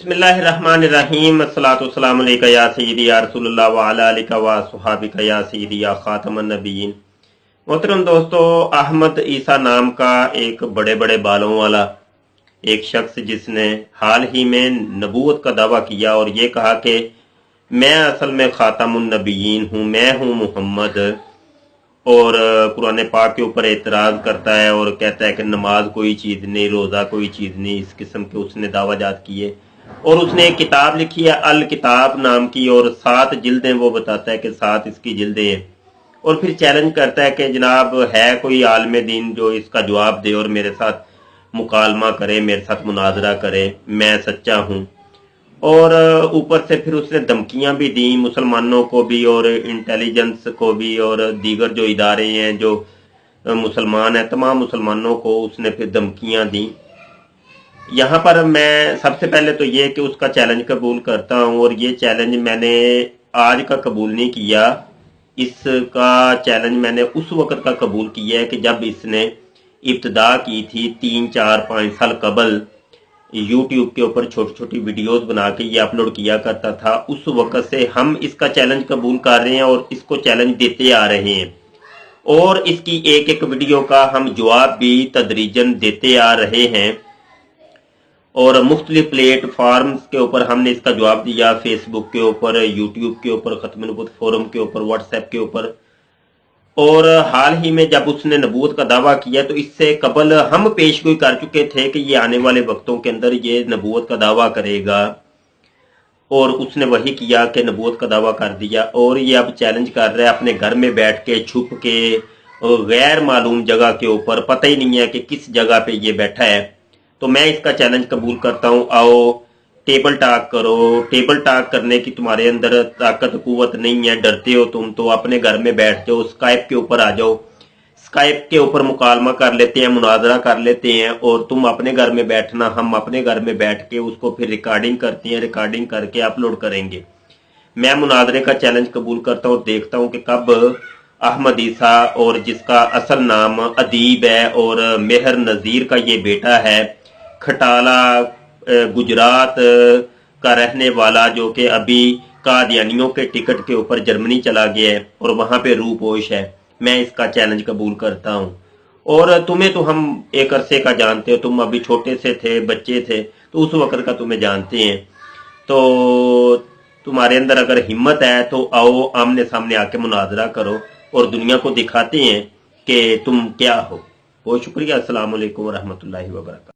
बिस्मिल्लाहिर्रहमानिर्रहीम अस्सलातु वस्सलामु अलैका या सय्यदी या रसूलल्लाह व अला आलिका व सुहाबिका या सय्यदी या खातमन नबिय्यीन। मोहतरम दोस्तों, अहमद ईसा नाम का एक बड़े बड़े बालों वाला एक शख्स जिसने हाल ही में नबूवत का दावा किया और ये कहा कि मैं असल में खातमुन नबिय्यीन हूँ, मैं हूँ मोहम्मद, और कुरान पाक के ऊपर एतराज़ करता है और कहता है कि नमाज कोई चीज़ नहीं, रोज़ा कोई चीज़ नहीं, इस किस्म के उसने दावाजात किए। और उसने एक किताब लिखी है अल किताब नाम की, और 7 जिल्दें वो बताता है कि 7 इसकी जिल्दें हैं। और फिर चैलेंज करता है कि जनाब है कोई आलिम दीन जो इसका जवाब दे और मेरे साथ मुकालमा करे, मेरे साथ मुनाजरा करे, मैं सच्चा हूँ। और ऊपर से फिर उसने धमकियां भी दी मुसलमानों को भी और इंटेलिजेंस को भी और दीगर जो इदारे हैं जो मुसलमान हैं तमाम मुसलमानों को उसने फिर धमकियां दी। यहाँ पर मैं सबसे पहले तो ये कि उसका चैलेंज कबूल करता हूँ, और ये चैलेंज मैंने आज का कबूल नहीं किया, इसका चैलेंज मैंने उस वक्त का कबूल किया है कि जब इसने इब्तिदा की थी 3, 4, 5 साल कबल यूट्यूब के ऊपर छोटी छोटी वीडियोस बना के ये अपलोड किया करता था। उस वक्त से हम इसका चैलेंज कबूल कर रहे हैं और इसको चैलेंज देते आ रहे हैं, और इसकी एक एक वीडियो का हम जवाब भी तदरीजन देते आ रहे हैं। और मुख्तलिफ प्लेटफार्म्स के ऊपर हमने इसका जवाब दिया, फेसबुक के ऊपर, यूट्यूब के ऊपर, खत्म नबूवत फोरम के ऊपर, व्हाट्सएप के ऊपर। और हाल ही में जब उसने नबूवत का दावा किया तो इससे कबल हम पेशगोई कर चुके थे कि ये आने वाले वक्तों के अंदर ये नबूवत का दावा करेगा, और उसने वही किया कि नबूवत का दावा कर दिया। और ये अब चैलेंज कर रहा है अपने घर में बैठ के, छुप के, और गैर मालूम जगह के ऊपर, पता ही नहीं है कि किस जगह पे ये बैठा है। तो मैं इसका चैलेंज कबूल करता हूँ, आओ टेबल टॉक करो। टेबल टॉक करने की तुम्हारे अंदर ताकत कुव्वत नहीं है, डरते हो तुम, तो अपने घर में बैठ जाओ, स्काइप के ऊपर आ जाओ, स्काइप के ऊपर मुकालमा कर लेते हैं, मुनाजरा कर लेते हैं, और तुम अपने घर में बैठना, हम अपने घर में बैठ के उसको फिर रिकॉर्डिंग करते हैं, रिकॉर्डिंग करके अपलोड करेंगे। मैं मुनाजरे का चैलेंज कबूल करता हूँ और देखता हूँ कि कब अहमद ईसा, और जिसका असल नाम अदीब है और मेहर नज़ीर का ये बेटा है, खटाला गुजरात का रहने वाला, जो कि अभी कादियानियों के टिकट के ऊपर जर्मनी चला गया है और वहां पे रूपोश है, मैं इसका चैलेंज कबूल करता हूं। और तुम्हें तो हम एक अरसे का जानते हो, तुम अभी छोटे से थे, बच्चे थे, तो उस वक्त का तुम्हें जानते हैं। तो तुम्हारे अंदर अगर हिम्मत है तो आओ आमने सामने आके मुनाजरा करो और दुनिया को दिखाते हैं कि तुम क्या हो। बहुत शुक्रिया। अस्सलाम वालेकुम व रहमतुल्लाहि व बरकातहू।